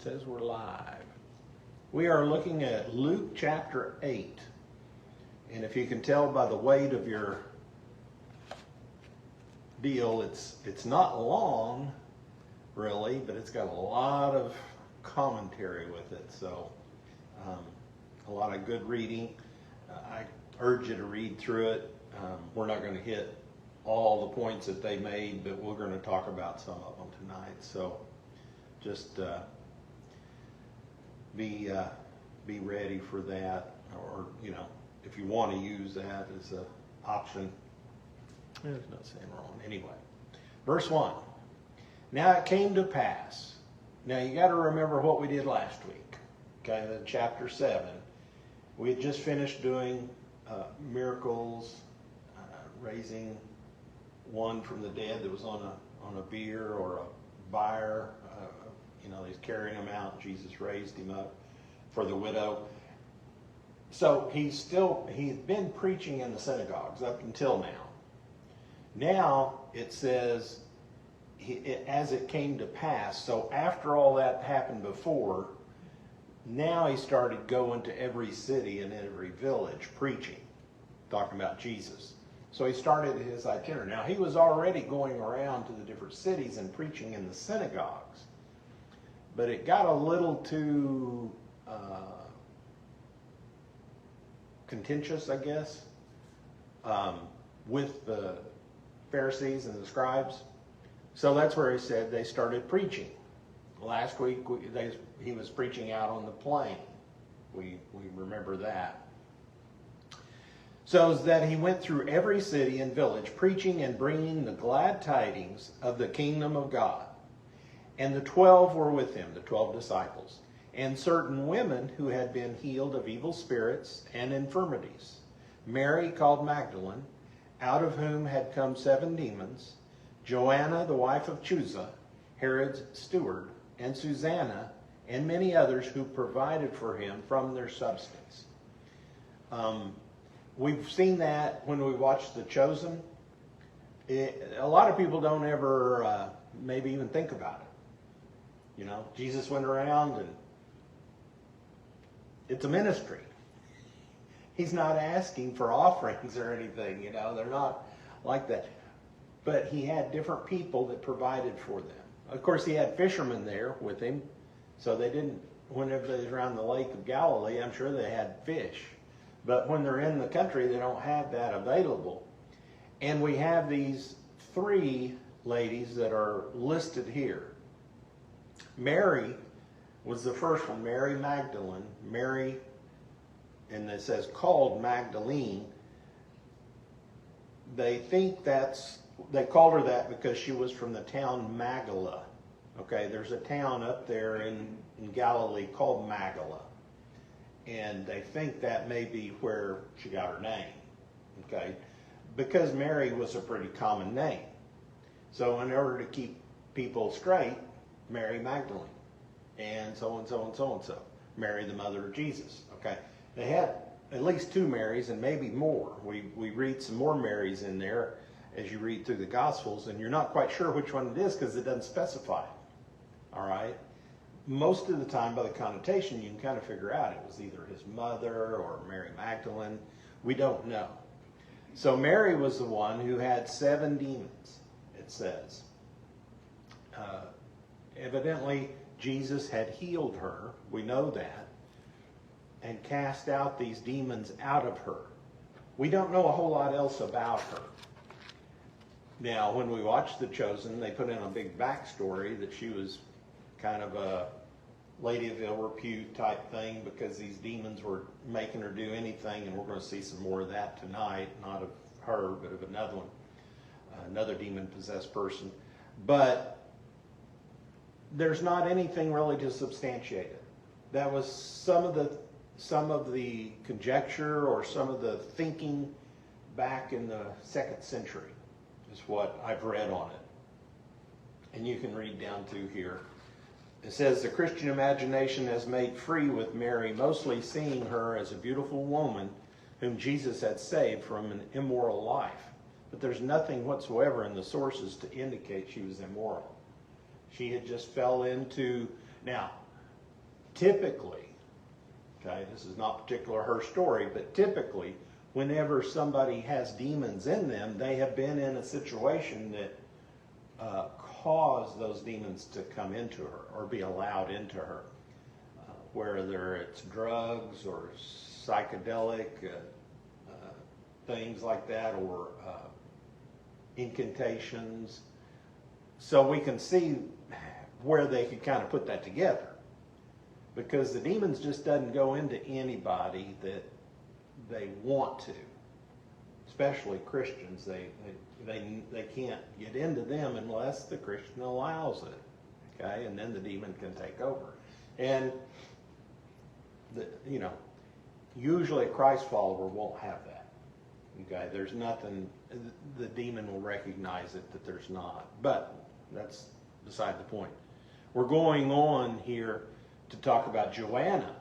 It says we're live. We are looking at Luke chapter 8. And if you can tell by the weight of your deal, it's not long, really, but it's got a lot of commentary with it. So a lot of good reading. I urge you to read through it. We're not going to hit all the points that they made, but we're going to talk about some of them tonight. So just be ready for that, or if you want to use that as an option. There's no saying wrong. Anyway, verse 1. Now it came to pass. Now you got to remember what we did last week. Okay, in chapter 7, we had just finished doing miracles, raising one from the dead that was on a bier or a bier. He's carrying him out. Jesus raised him up for the widow. So he's been preaching in the synagogues up until now. Now it says, as it came to pass. So after all that happened before, now he started going to every city and every village preaching, talking about Jesus. So he started his itinerary. Now he was already going around to the different cities and preaching in the synagogues. But it got a little too contentious, I guess, with the Pharisees and the scribes. So that's where he said they started preaching. Last week he was preaching out on the plain. We remember that. So that he went through every city and village, preaching and bringing the glad tidings of the kingdom of God. And the 12 were with him, the 12 disciples, and certain women who had been healed of evil spirits and infirmities. Mary called Magdalene, out of whom had come 7 demons, Joanna the wife of Chuza, Herod's steward, and Susanna, and many others who provided for him from their substance. We've seen that when we watched The Chosen. A lot of people don't ever maybe even think about it. Jesus went around, and it's a ministry. He's not asking for offerings or anything, they're not like that. But he had different people that provided for them. Of course, he had fishermen there with him, so they didn't, whenever they was around the Lake of Galilee, I'm sure they had fish. But when they're in the country, they don't have that available. And we have these 3 ladies that are listed here. Mary was the first one, Mary Magdalene. Mary, and it says called Magdalene. They think they called her that because she was from the town Magdala. Okay, there's a town up there in Galilee called Magdala. And they think that may be where she got her name. Okay, because Mary was a pretty common name. So in order to keep people straight, Mary Magdalene, and so and so and so and so. Mary, the mother of Jesus. Okay, they had at least 2 Marys and maybe more. We read some more Marys in there as you read through the Gospels, and you're not quite sure which one it is because it doesn't specify. All right. Most of the time, by the connotation, you can kind of figure out it was either his mother or Mary Magdalene. We don't know. So Mary was the one who had 7 demons, it says. Evidently, Jesus had healed her, we know that, and cast out these demons out of her. We don't know a whole lot else about her. Now, when we watched The Chosen, they put in a big backstory that she was kind of a lady of ill repute type thing because these demons were making her do anything, and we're going to see some more of that tonight, not of her, but of another one, another demon-possessed person. But there's not anything really to substantiate it. That was some of the conjecture or some of the thinking back in the 2nd century is what I've read on it. And you can read down to here. It says, the Christian imagination has made free with Mary, mostly seeing her as a beautiful woman whom Jesus had saved from an immoral life. But there's nothing whatsoever in the sources to indicate she was immoral. She had just fell into... Now, typically, okay, this is not particular her story, but typically, whenever somebody has demons in them, they have been in a situation that caused those demons to come into her or be allowed into her, whether it's drugs or psychedelic things like that, or incantations. So we can see where they could kind of put that together, because the demons just doesn't go into anybody that they want to, especially Christians. They can't get into them unless the Christian allows it, okay? And then the demon can take over. And usually a Christ follower won't have that, okay? There's nothing, the demon will recognize it that there's not, but that's beside the point. We're going on here to talk about Joanna.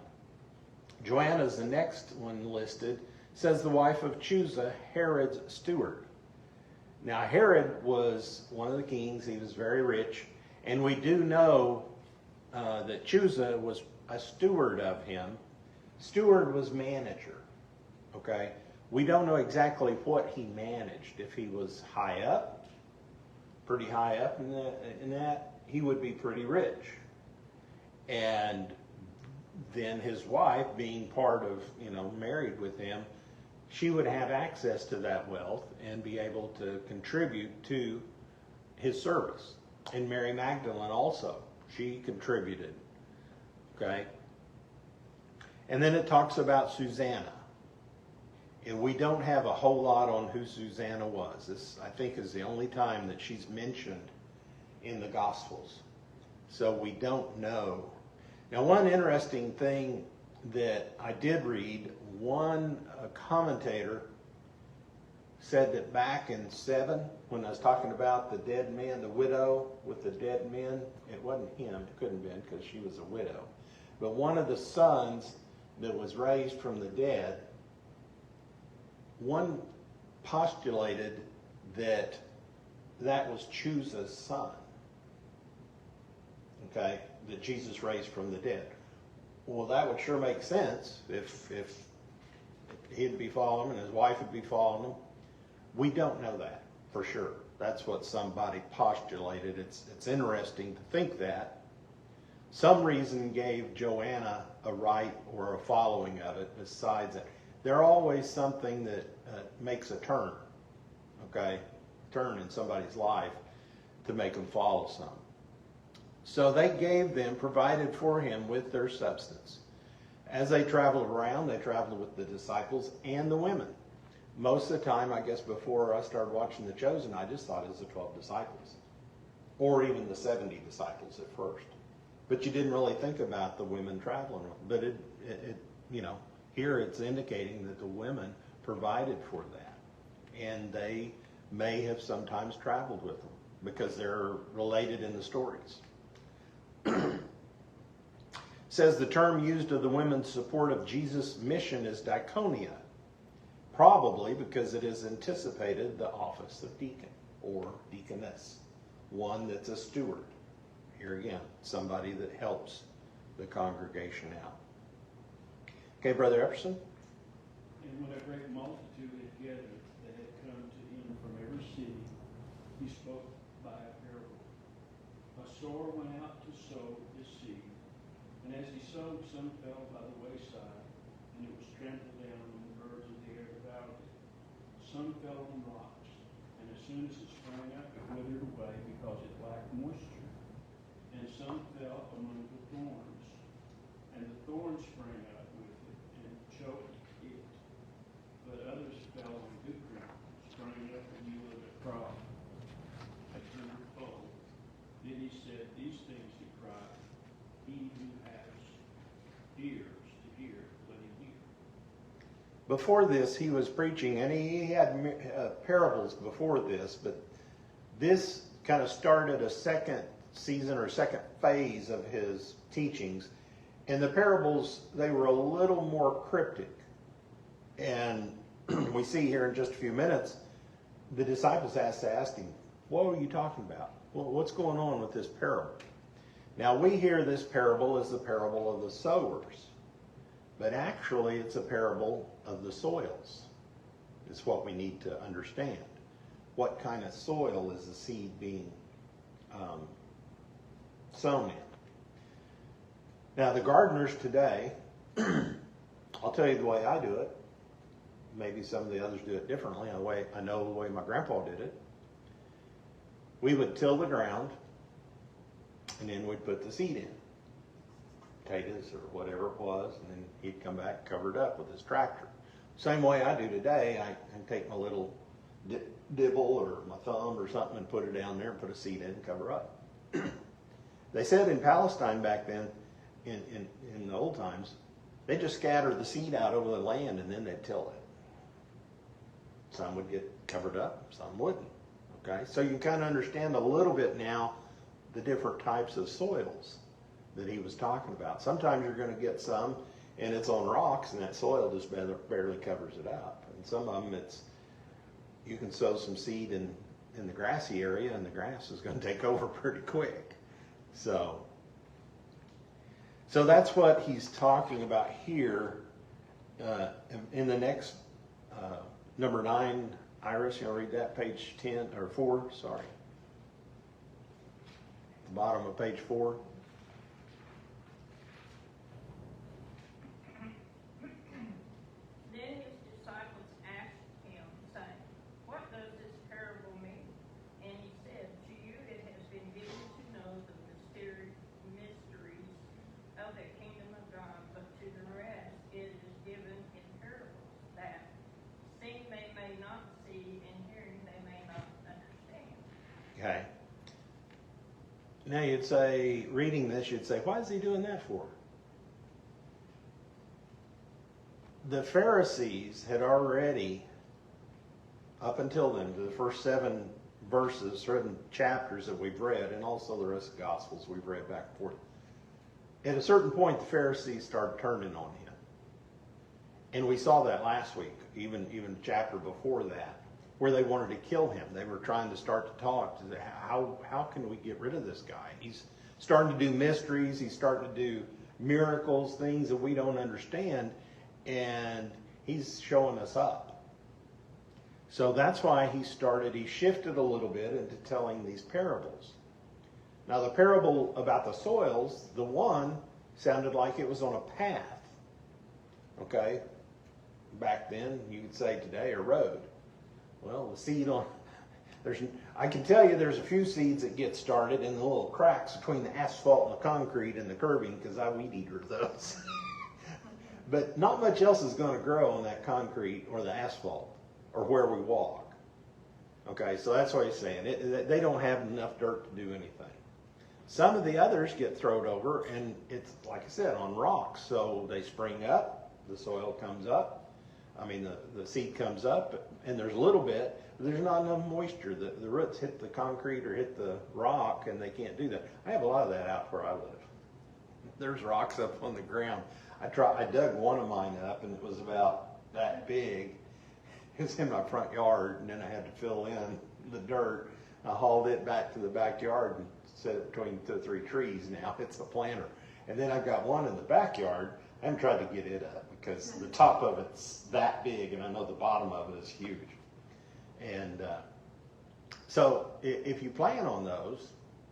Joanna is the next one listed. It says the wife of Chusa, Herod's steward. Now Herod was one of the kings. He was very rich, and we do know that Chusa was a steward of him. Steward was manager. Okay, we don't know exactly what he managed. If he was high up, pretty high up in that, he would be pretty rich. And then his wife, being part of, married with him, she would have access to that wealth and be able to contribute to his service. And Mary Magdalene also, she contributed. Okay? And then it talks about Susanna. And we don't have a whole lot on who Susanna was. This, I think, is the only time that she's mentioned in the Gospels. So we don't know. Now, one interesting thing that I did read, one commentator said that back in 7, when I was talking about the dead man, the widow with the dead men, it wasn't him, it couldn't have been because she was a widow. But one of the sons that was raised from the dead, one postulated that was Chusa's son. Okay, that Jesus raised from the dead. Well, that would sure make sense if he'd be following him and his wife would be following him. We don't know that for sure. That's what somebody postulated. It's interesting to think that. Some reason gave Joanna a right or a following of it besides it. There's always something that makes a turn, okay? Turn in somebody's life to make them follow some. So they gave them, provided for him with their substance. As they traveled around, they traveled with the disciples and the women. Most of the time, I guess before I started watching The Chosen, I just thought it was the 12 disciples. Or even the 70 disciples at first. But you didn't really think about the women traveling. But it here it's indicating that the women provided for that. And they may have sometimes traveled with them because they're related in the stories. Says the term used of the women's support of Jesus' mission is diaconia, probably because it has anticipated the office of deacon or deaconess, one that's a steward. Here again, somebody that helps the congregation out. Okay, Brother Epperson? And when a great multitude had gathered that had come to him from every city, he spoke by a parable. A sower went out to sow his seed, and as he sowed, some fell by the wayside, and it was trampled down, and the birds of the air devoured it. Some fell on rocks, and as soon as it sprang up, it withered away because it lacked moisture. And some fell among the thorns, and the thorns sprang up with it and choked it. But others fell on good ground, sprang up and yielded a crop, a hundredfold. Then he said, these things he cried, he who has ears to hear, let him hear. Before this, he was preaching, and he had parables before this, but this kind of started a second season or second phase of his teachings. And the parables, they were a little more cryptic. And we see here in just a few minutes, the disciples asked him, what are you talking about? Well, what's going on with this parable? Now we hear this parable as the parable of the sowers, but actually it's a parable of the soils. It's what we need to understand. What kind of soil is the seed being sown in? Now the gardeners today, I'll tell you the way I do it. Maybe some of the others do it differently. I know the way my grandpa did it. We would till the ground, and then we'd put the seed in, potatoes or whatever it was, and then he'd come back covered up with his tractor. Same way I do today. I take my little dibble or my thumb or something and put it down there and put a seed in and cover up. They said in Palestine back then, in the old times, they just scattered the seed out over the land and then they'd till it. Some would get covered up, some wouldn't. Okay, so you kind of understand a little bit now the different types of soils that he was talking about. Sometimes you're going to get some and it's on rocks and that soil just barely covers it up. And some of them you can sow some seed in the grassy area and the grass is going to take over pretty quick. So that's what he's talking about here in the next number 9. Iris, you'll read that, page 10 or 4. Sorry, the bottom of page 4. Then his disciples asked him, saying, "What does this parable mean?" And he said, "To you it has been given to know the mysteries of the kingdom of God, but to the rest it is given in parables, that seeing they may not see, and hearing they may not understand." Okay. Now you'd say, reading this, you'd say, why is he doing that for? The Pharisees had already, up until then, the first 7 verses, 7 chapters that we've read, and also the rest of the Gospels we've read back and forth. At a certain point, the Pharisees started turning on him. And we saw that last week, even the chapter before that, where they wanted to kill him. They were trying to start to talk to say, how can we get rid of this guy? He's starting to do mysteries. He's starting to do miracles, things that we don't understand. And he's showing us up. So that's why he shifted a little bit into telling these parables. Now the parable about the soils, the one sounded like it was on a path. Okay? Back then, you could say today, a road. Well, the seed I can tell you there's a few seeds that get started in the little cracks between the asphalt and the concrete and the curbing, because I weed eater those. But not much else is going to grow on that concrete or the asphalt or where we walk. Okay, so that's what he's saying. They don't have enough dirt to do anything. Some of the others get thrown over, and it's, like I said, on rocks. So they spring up, the soil comes up. The seed comes up, and there's a little bit, but there's not enough moisture. The roots hit the concrete or hit the rock, and they can't do that. I have a lot of that out where I live. There's rocks up on the ground. I dug one of mine up, and it was about that big. It was in my front yard, and then I had to fill in the dirt. I hauled it back to the backyard and set it between 2 or 3 trees now. It's a planter. And then I've got one in the backyard. I haven't tried to get it up because the top of it's that big, and I know the bottom of it is huge. And so if you plan on those,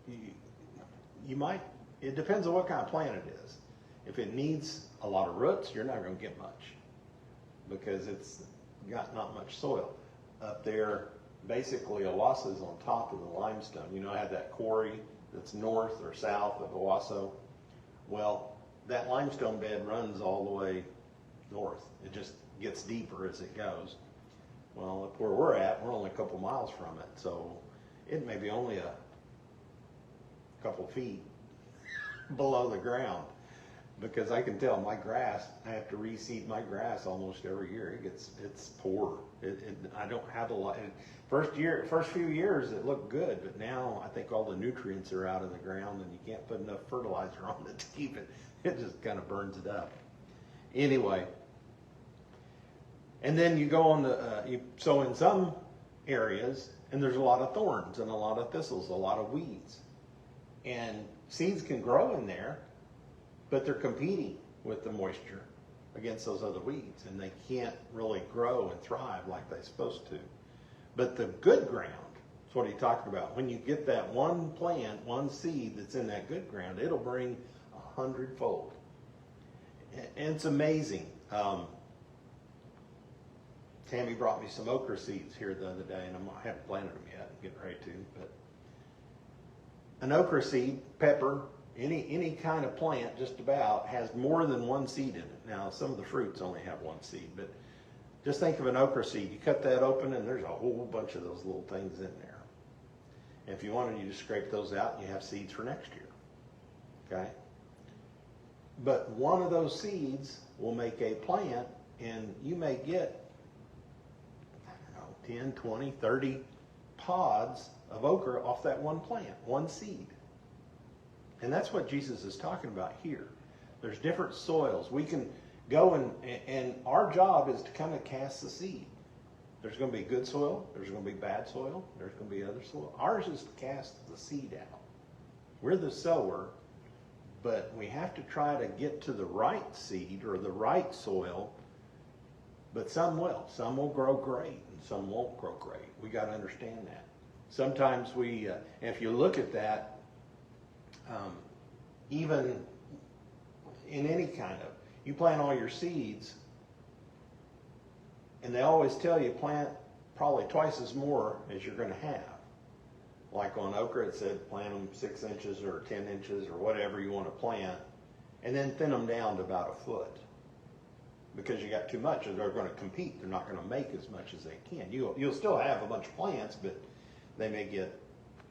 you might, it depends on what kind of plant it is. If it needs a lot of roots, you're not going to get much because it's got not much soil. Up there, basically Owasso is on top of the limestone. You know, I have that quarry that's north or south of Owasso. Well, that limestone bed runs all the way north. It just gets deeper as it goes. Well, up where we're at, we're only a couple miles from it, so it may be only a couple feet below the ground. Because I can tell my grass, I have to reseed my grass almost every year. It's poor. I don't have a lot. First few years it looked good, but now I think all the nutrients are out of the ground, and you can't put enough fertilizer on it to keep it. It just kind of burns it up. Anyway, and then you go on so in some areas, and there's a lot of thorns and a lot of thistles, a lot of weeds, and seeds can grow in there, but they're competing with the moisture against those other weeds, and they can't really grow and thrive like they're supposed to. But the good ground, that's what he's talking about. When you get that one plant, one seed that's in that good ground, it'll bring 100-fold. And it's amazing. Tammy brought me some okra seeds here the other day, and I haven't planted them yet. I'm getting ready to. But an okra seed, pepper, any kind of plant just about has more than one seed in it. Now, some of the fruits only have one seed, but just think of an okra seed. You cut that open, and there's a whole bunch of those little things in there. And if you wanted, you just scrape those out, and you have seeds for next year. Okay? But one of those seeds will make a plant, and you may get, 10, 20, 30 pods of okra off that one plant, one seed. And that's what Jesus is talking about here. There's different soils. We can go and our job is to kind of cast the seed. There's going to be good soil. There's going to be bad soil. There's going to be other soil. Ours is to cast the seed out. We're the sower, but we have to try to get to the right seed or the right soil. But some will. Some will grow great, and some won't grow great. We got to understand that. Sometimes we, if you look at that, even in any kind of, you plant all your seeds, and they always tell you plant probably twice as more as you're going to have. Like on okra, it said plant them 6 inches or 10 inches or whatever you want to plant, and then thin them down to about a foot. Because you got too much, and they're going to compete. They're not going to make as much as they can. You'll still have a bunch of plants, but they may get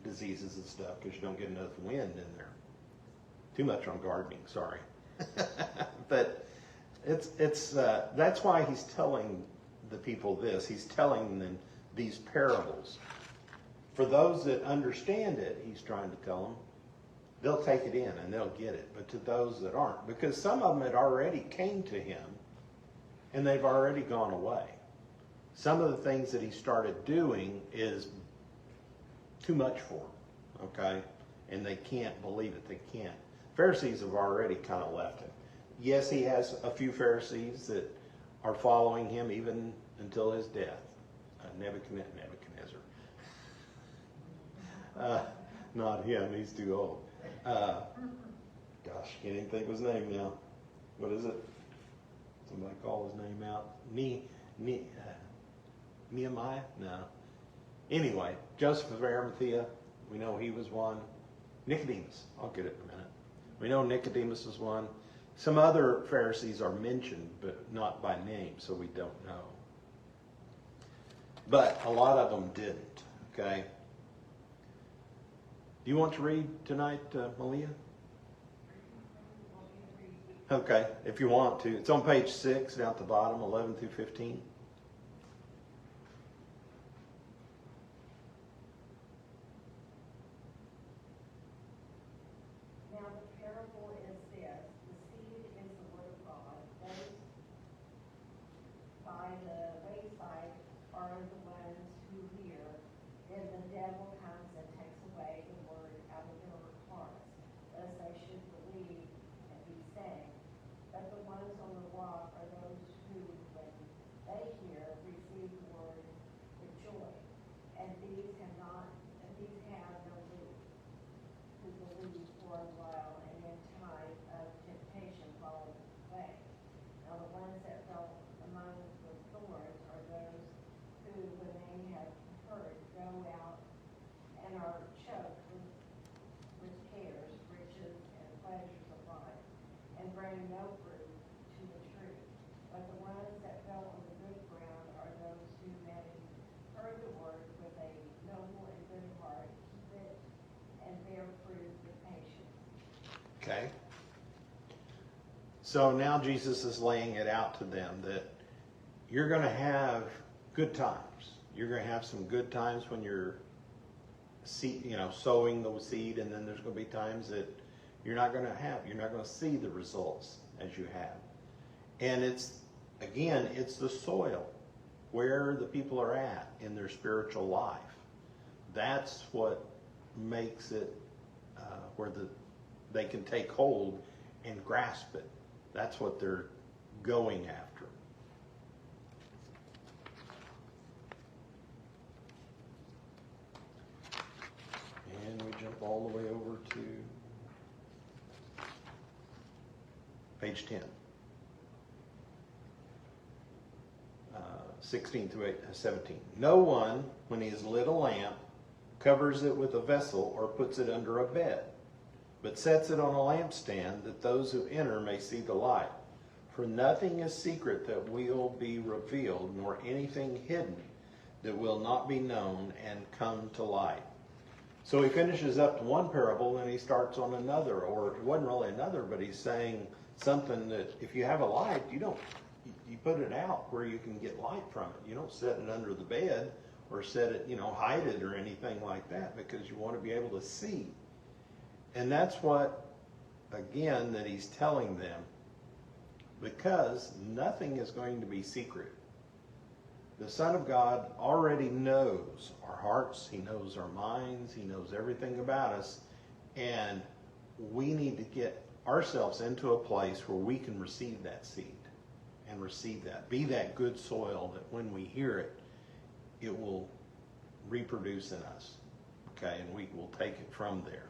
diseases and stuff because you don't get enough wind in there. Too much on gardening, sorry. But it's that's why he's telling the people this. He's telling them these parables. For those that understand it, he's trying to tell them, they'll take it in and they'll get it. But to those that aren't, because some of them had already came to him and they've already gone away. Some of the things that he started doing is too much for them, okay? And they can't believe it. They can't. Pharisees have already kind of left him. Yes, he has a few Pharisees that are following him even until his death. Nebuchadnezzar. Not him, he's too old. Gosh, can't even think of his name now. What is it? Somebody call his name out. Nehemiah? No. Anyway, Joseph of Arimathea, we know he was one. Nicodemus, I'll get it in a minute. We know Nicodemus was one. Some other Pharisees are mentioned, but not by name, so we don't know. But a lot of them didn't, okay? Do you want to read tonight, Malia? Okay, if you want to. It's on page 6, down at the bottom, 11 through 15. Now the parable is this: the seed is the word of God. Those by the wayside are the ones who hear. Then the devil comes and takes away the word out of their hearts, lest they should believe and be saved. But the ones on the rock are those who, when they hear, receive the word with joy. And these have no root, who believe for a while, and in time of temptation fall away. Now the ones that fell among the thorns are those who, when they have heard, go out and are choked with cares, riches, and pleasures of life, and bring no fruit to the tree. But the ones that fell on the good ground are those who, having heard the word with a noble and good heart, keep it and bear fruit with patience. Okay. So now Jesus is laying it out to them that you're going to have good times. You're going to have some good times when you're sowing the seed, and then there's going to be times that you're not going to see the results as you have. And it's the soil, where the people are at in their spiritual life. That's what makes it where they can take hold and grasp it. That's what they're going after. And we jump all the way over to page 10. 16 through 17. No one, when he has lit a lamp, covers it with a vessel or puts it under a bed, but sets it on a lampstand that those who enter may see the light. For nothing is secret that will be revealed, nor anything hidden that will not be known and come to light. So he finishes up one parable and he starts on another, or it wasn't really another, but he's saying something that if you have a light, you put it out where you can get light from it. You don't set it under the bed or set it, hide it or anything like that, because you want to be able to see. And that's what, again, that he's telling them, because nothing is going to be secret. The Son of God already knows our hearts, he knows our minds, he knows everything about us, and we need to get ourselves into a place where we can receive that seed and receive that. Be that good soil that when we hear it, it will reproduce in us. Okay, and we will take it from there.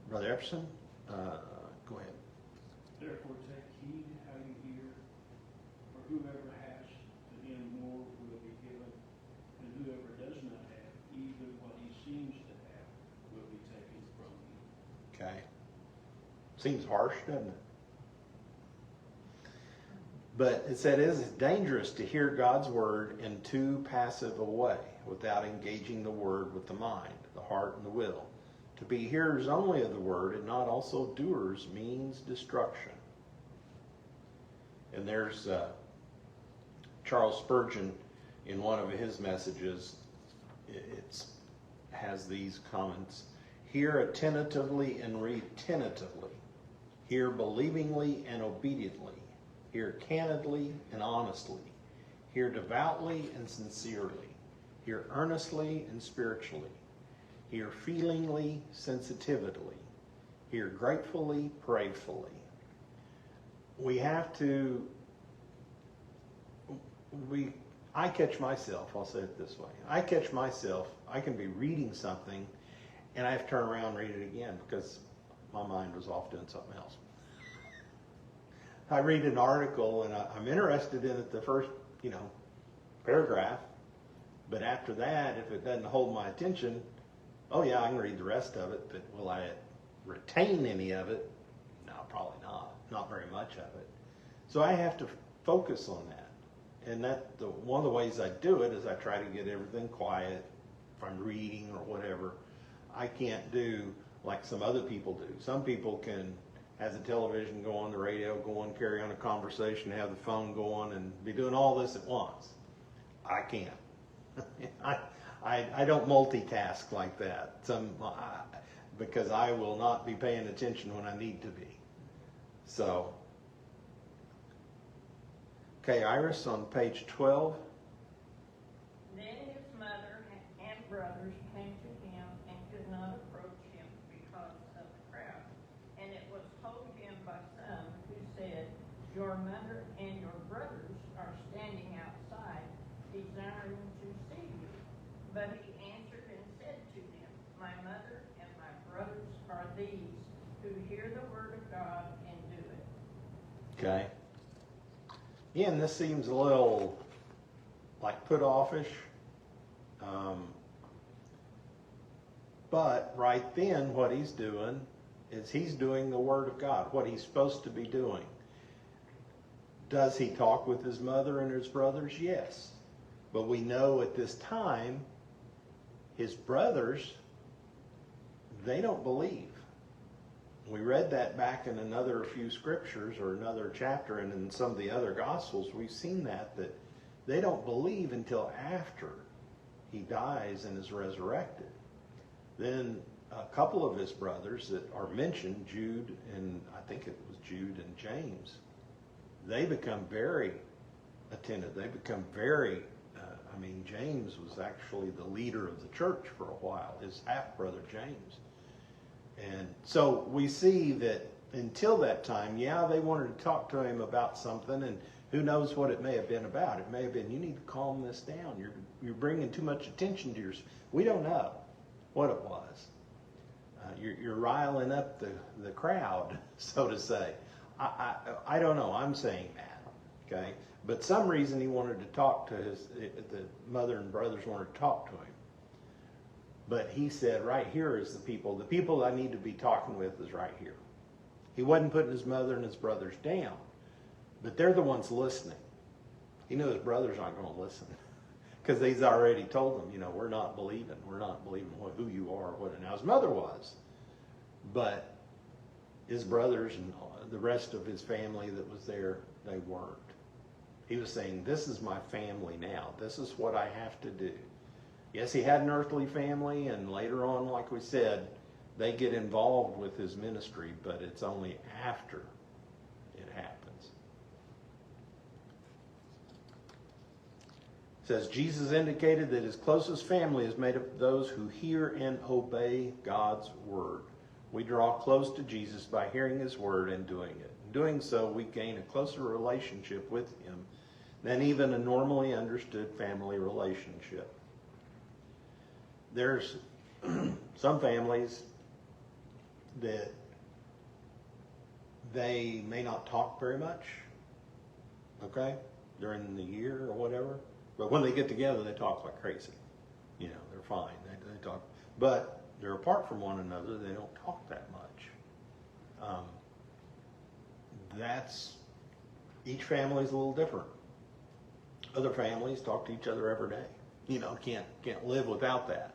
Brother Epperson, go ahead. Therefore take heed how you hear, for whoever has, to him more will be given, and whoever does not have, even what he seems to have, will be taken from him. Okay. Seems harsh, doesn't it? But it said it is dangerous to hear God's word in too passive a way, without engaging the word with the mind, the heart, and the will. To be hearers only of the word and not also doers means destruction. And there's Charles Spurgeon, in one of his messages, it has these comments: hear attentively and read tentatively. Hear believingly and obediently. Hear candidly and honestly. Hear devoutly and sincerely. Hear earnestly and spiritually. Hear feelingly, sensitively. Hear gratefully, prayfully. We have to, I catch myself, I'll say it this way. I catch myself, I can be reading something and I have to turn around and read it again because my mind was off doing something else. I read an article and I'm interested in it the first, paragraph, but after that, if it doesn't hold my attention, oh yeah, I can read the rest of it, but will I retain any of it? No, probably not. Not very much of it. So I have to focus on that. And one of the ways I do it is I try to get everything quiet. If I'm reading or whatever, I can't do like some other people do. Some people can have the television go on, the radio go on, carry on a conversation, have the phone go on, and be doing all this at once. I can't. I don't multitask like that. Because I will not be paying attention when I need to be. So, okay, Iris, on page 12. Then his mother and brothers came to him and could not approach him because of the crowd. And it was told him by some who said, your mother and your brothers are standing outside, desiring to see you. But he answered and said to them, my mother and my brothers are these who hear the word of God and do it. Okay. Again, this seems a little like put offish. But right then what he's doing is he's doing the word of God, what he's supposed to be doing. Does he talk with his mother and his brothers? Yes. But we know at this time, his brothers, they don't believe. We read that back in another few scriptures or another chapter, and in some of the other Gospels, we've seen that they don't believe until after he dies and is resurrected. Then a couple of his brothers that are mentioned, Jude and I think it was Jude and James, they become very attentive. They become very, James was actually the leader of the church for a while, his half-brother James. And so we see that until that time, yeah, they wanted to talk to him about something, and who knows what it may have been about. It may have been, you need to calm this down. You're bringing too much attention to yours. We don't know what it was. You're riling up the crowd, so to say. I don't know. I'm saying that, okay? But some reason he wanted to talk to the mother and brothers wanted to talk to him. But he said, right here is the people I need to be talking with is right here. He wasn't putting his mother and his brothers down, but they're the ones listening. He knew his brothers aren't going to listen because he's already told them, we're not believing who you are. Now his mother was, but his brothers and the rest of his family that was there, they weren't. He was saying, this is my family now. This is what I have to do. Yes, he had an earthly family, and later on, like we said, they get involved with his ministry, but it's only after it happens. It says, Jesus indicated that his closest family is made up of those who hear and obey God's word. We draw close to Jesus by hearing his word and doing it. In doing so, we gain a closer relationship with him than even a normally understood family relationship. There's some families that they may not talk very much, okay, during the year or whatever. But when they get together, they talk like crazy. They're fine. They talk. But they're apart from one another. They don't talk that much. Each family is a little different. Other families talk to each other every day. Can't live without that.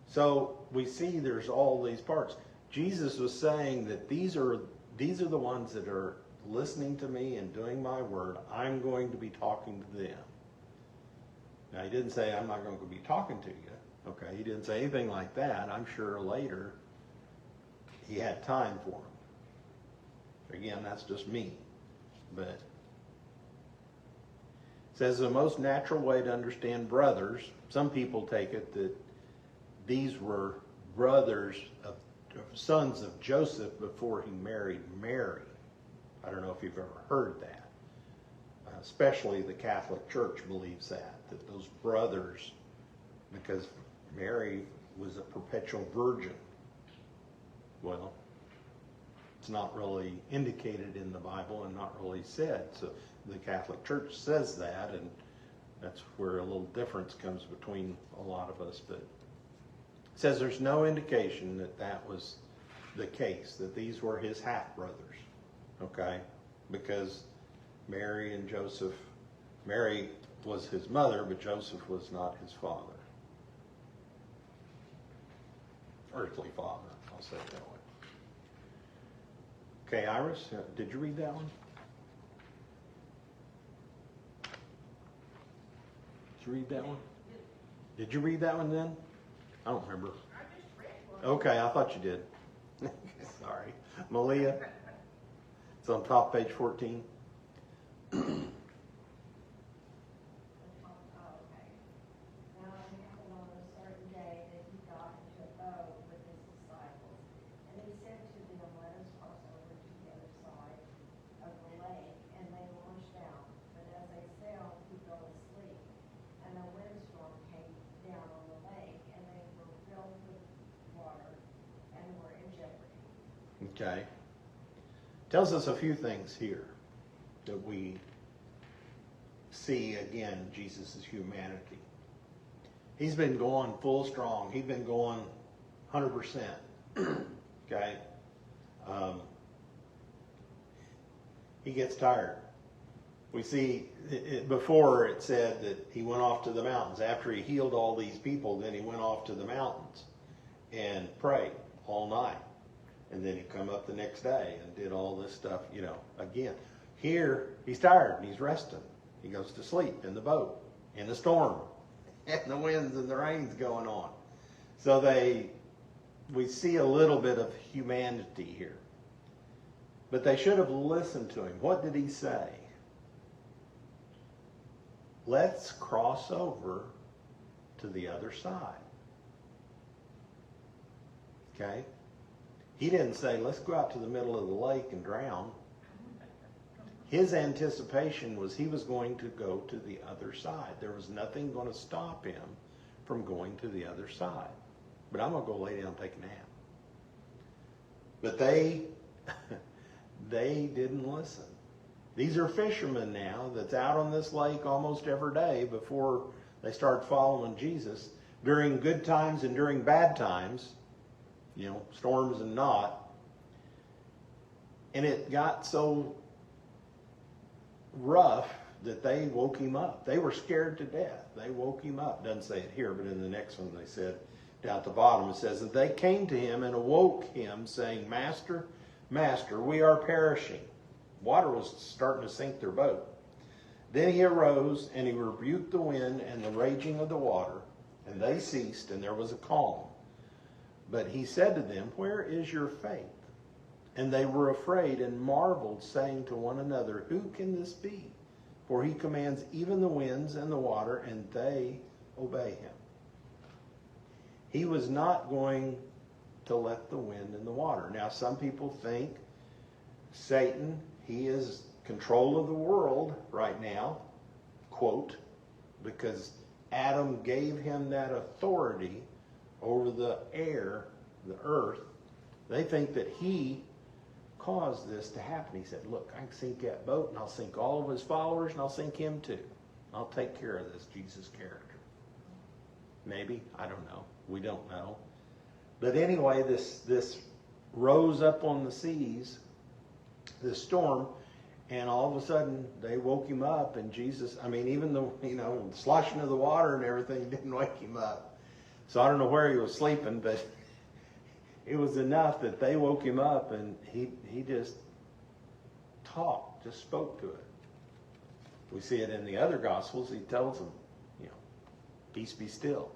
So we see there's all these parts. Jesus was saying that these are the ones that are listening to me and doing my word. I'm going to be talking to them. Now he didn't say I'm not going to be talking to you. Okay, he didn't say anything like that. I'm sure later he had time for them. Again, that's just me. But it says the most natural way to understand brothers, some people take it that these were brothers of sons of Joseph before he married Mary. I don't know if you've ever heard that. Especially the Catholic Church believes that those brothers, because Mary was a perpetual virgin. Well, it's not really indicated in the Bible and not really said. So the Catholic Church says that, and that's where a little difference comes between a lot of us. But it says there's no indication that was the case, that these were his half-brothers, okay? Because Mary and Joseph, Mary was his mother, but Joseph was not his father. Earthly father, I'll say it that way. Okay, Iris, did you read that one? Did you read that one? Did you read that one then? I don't remember. I just read one. Okay, I thought you did. Sorry. Malia, it's on top page 14. Oh, okay. Now it happened on a certain day that he got into a boat with his disciples, and he said to them, let us cross over to the other side of the lake, and they launched out. But as they sailed, he fell asleep, and a windstorm came down on the lake, and they were filled with water and were in jeopardy. Okay. Tells us a few things here that we see again Jesus' humanity. He's been going full strong. He's been going 100%. Okay. He gets tired. We see before it said that he went off to the mountains. After he healed all these people, then he went off to the mountains and prayed all night. And then he come up the next day and did all this stuff, again. Here, he's tired and he's resting. He goes to sleep in the boat, in the storm, and the winds and the rain's going on. So we see a little bit of humanity here. But they should have listened to him. What did he say? Let's cross over to the other side. Okay? He didn't say, let's go out to the middle of the lake and drown. His anticipation was he was going to go to the other side. There was nothing going to stop him from going to the other side. But I'm going to go lay down and take a nap. But they didn't listen. These are fishermen now that's out on this lake almost every day before they start following Jesus. During good times and during bad times, you know, storms and not. And it got so rough that they woke him up. They were scared to death. They woke him up. Doesn't say it here, but in the next one they said, down at the bottom, it says that they came to him and awoke him, saying, Master, Master, we are perishing. Water was starting to sink their boat. Then he arose and he rebuked the wind and the raging of the water, and they ceased, and there was a calm. But he said to them, where is your faith? And they were afraid and marveled, saying to one another, who can this be? For he commands even the winds and the water, and they obey him. He was not going to let the wind and the water. Now, some people think Satan, he is control of the world right now, quote, because Adam gave him that authority over the air, the earth. They think that he caused this to happen. He said, look, I can sink that boat, and I'll sink all of his followers, and I'll sink him too. I'll take care of this Jesus character. Maybe, I don't know. We don't know. But anyway, this rose up on the seas, this storm, and all of a sudden they woke him up, and Jesus, I mean, even the, you know, the sloshing of the water and everything didn't wake him up. So I don't know where he was sleeping, but it was enough that they woke him up, and he just talked, just spoke to it. We see it in the other Gospels. He tells them, you know, peace be still.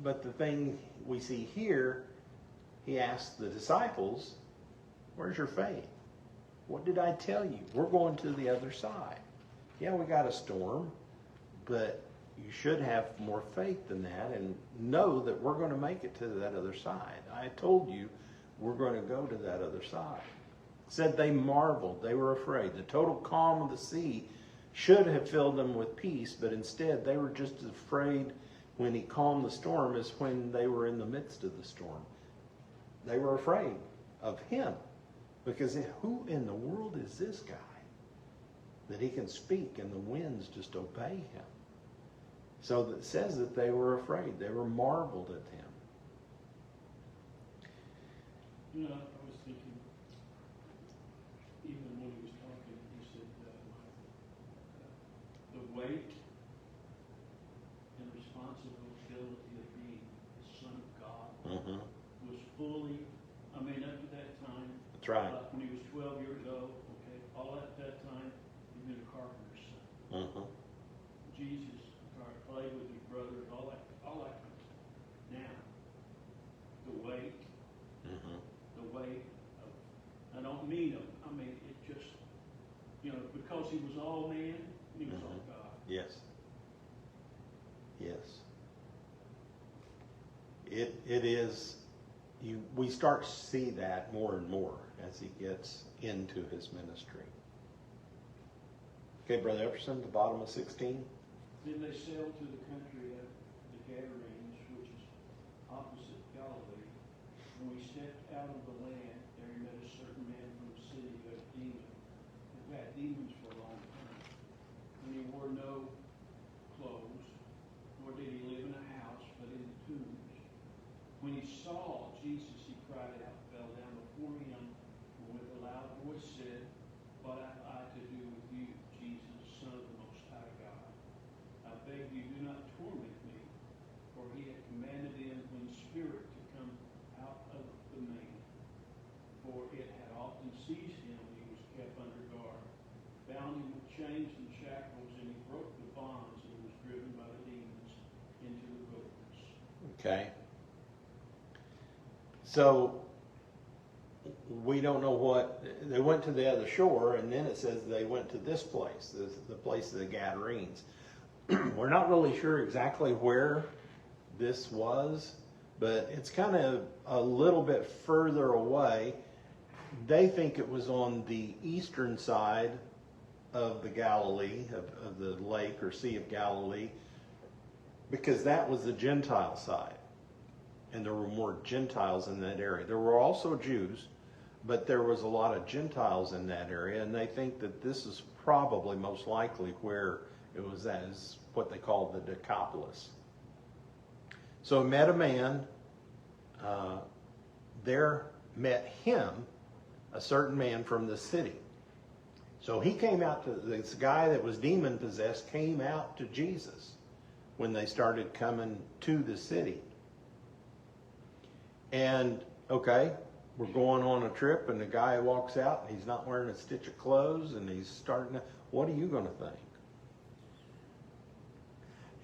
But the thing we see here, he asked the disciples, where's your faith? What did I tell you? We're going to the other side. Yeah, we got a storm, but you should have more faith than that and know that we're going to make it to that other side. I told you we're going to go to that other side. It said they marveled. They were afraid. The total calm of the sea should have filled them with peace, but instead they were just as afraid when he calmed the storm as when they were in the midst of the storm. They were afraid of him because who in the world is this guy that he can speak and the winds just obey him? So it says that they were afraid. They were marveled at him. You know, I was thinking, even when he was talking, he said the weight and responsibility of being the Son of God was fully, I mean, up to that time. That's right. When he was 12 years old, okay, all at that time, he'd been a carpenter's son. Jesus played with his brothers, all that. Now, the weight of, I don't mean him, I mean, it just, you know, because he was all man, he was all God. Yes. Yes. It is, we start to see that more and more as he gets into his ministry. Okay, Brother Epperson, the bottom of 16. Then they sailed to the country of the Gadarenes, which is opposite Galilee. When we stepped out of the land, there he met a certain man from the city who had a demon, who had demons for a long time. And he wore no clothes, nor did he live in a house, but in the tombs. When he saw Jesus, he cried out, fell down before him, and with a loud voice said, what have I to do with you, Jesus, Son of the Most High God? I beg you, do not torment me. For he had commanded the unclean spirit to come out of the man. For it had often seized him, and he was kept under guard. Bound him with chains and shackles, and he broke the bonds, and was driven by the demons into the wilderness. Okay. So, we don't know what, they went to the other shore, and then it says they went to this place, the place of the Gadarenes. We're not really sure exactly where this was, but it's kind of a little bit further away. They think it was on the eastern side of the Galilee, of the lake or Sea of Galilee, because that was the Gentile side. And there were more Gentiles in that area. There were also Jews, but there was a lot of Gentiles in that area, and they think that this is probably most likely where it was, as what they call the Decapolis. So he met a man, there met him, a certain man from the city. So he came out to, this guy that was demon possessed came out to Jesus when they started coming to the city. And, okay, we're going on a trip, and the guy walks out, and he's not wearing a stitch of clothes, and he's starting to, what are you going to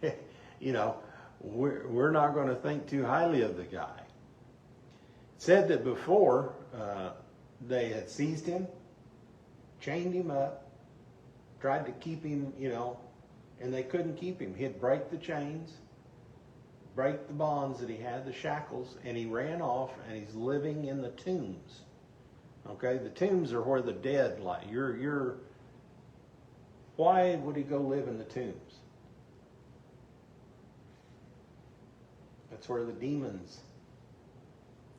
think? You know, we're not going to think too highly of the guy. It said that before they had seized him, chained him up, tried to keep him, you know, and they couldn't keep him. He'd break the chains, break the bonds that he had, the shackles, and he ran off, and he's living in the tombs. Okay, the tombs are where the dead lie. Why would he go live in the tombs? That's where the demons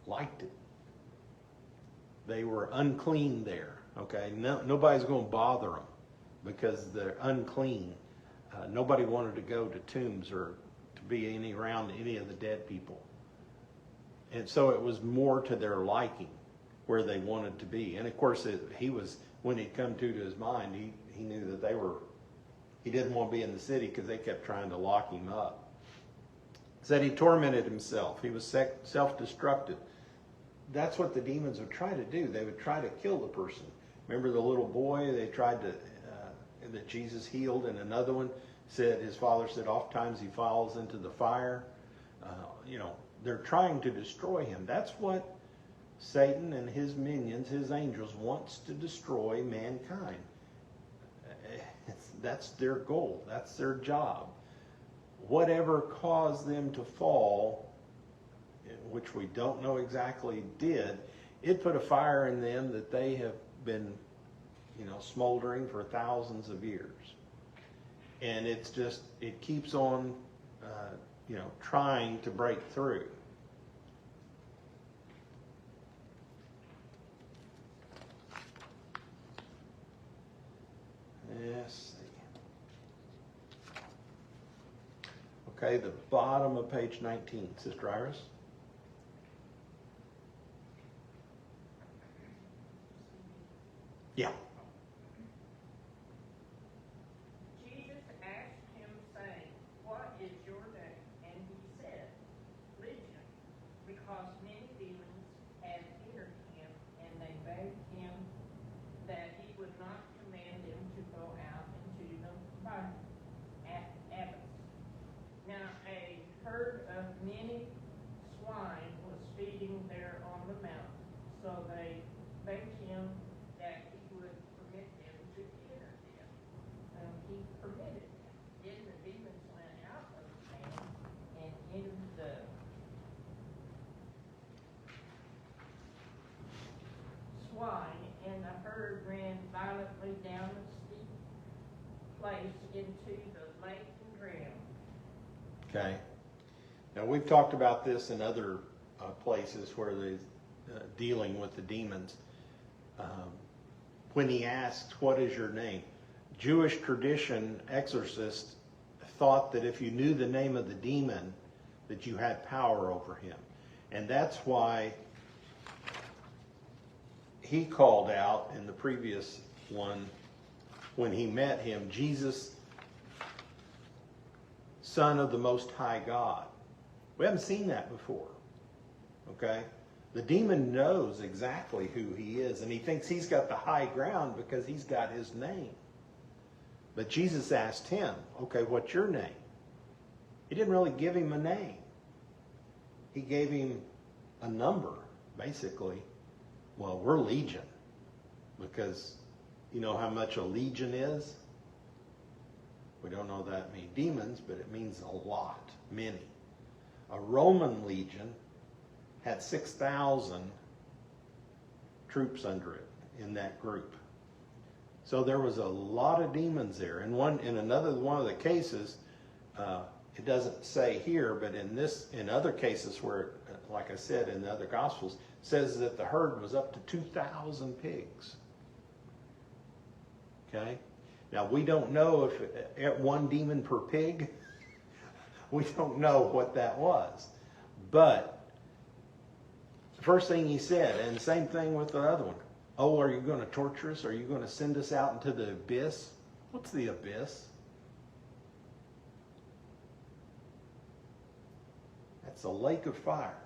liked it. They were unclean there. Okay, nobody's going to bother them because they're unclean. Nobody wanted to go to tombs or to be around any of the dead people. And so it was more to their liking where they wanted to be. And of course, when he'd come to his mind, he knew that he didn't want to be in the city because they kept trying to lock him up. It said he tormented himself. He was self-destructive. That's what the demons would try to do. They would try to kill the person. Remember the little boy they tried to, that Jesus healed, and another one said, his father said, oftentimes he falls into the fire. They're trying to destroy him. That's what Satan and his minions, his angels, wants to destroy mankind. That's their goal. That's their job. Whatever caused them to fall, which we don't know exactly did, it put a fire in them that they have been, smoldering for thousands of years. And it keeps on, trying to break through. Let's see. Okay, the bottom of page 19, Sister Iris. Yeah. Jesus asked him, saying, "What is your name?" And he said, "Legion," because many demons had entered him, and they begged him that he would not command them to go out into the abyss. Now a herd of many swine was feeding there on the mountain, so they begged him that he would permit them to enter them. He permitted them. Then the demons went out of the man and entered the swine, and the herd ran violently down the steep place into the lake and drowned. Okay. Now we've talked about this in other places where they're dealing with the demons. When he asked, "What is your name?" Jewish tradition, exorcists thought that if you knew the name of the demon, that you had power over him. And that's why he called out in the previous one, when he met him, Jesus, Son of the Most High God. We haven't seen that before. Okay? The demon knows exactly who he is, and he thinks he's got the high ground because he's got his name. But Jesus asked him, "Okay, what's your name?" He didn't really give him a name. He gave him a number, basically. Well, we're legion, because you know how much a legion is? We don't know that many demons, but it means a lot, many. A Roman legion had 6,000 troops under it in that group. So there was a lot of demons there. In one of the cases, it doesn't say here, but in other cases where, like I said, in the other Gospels, says that the herd was up to 2,000 pigs. Okay? Now, we don't know if at one demon per pig, we don't know what that was. But the first thing he said, and same thing with the other one, oh, are you going to torture us? Are you going to send us out into the abyss? What's the abyss? That's a lake of fire.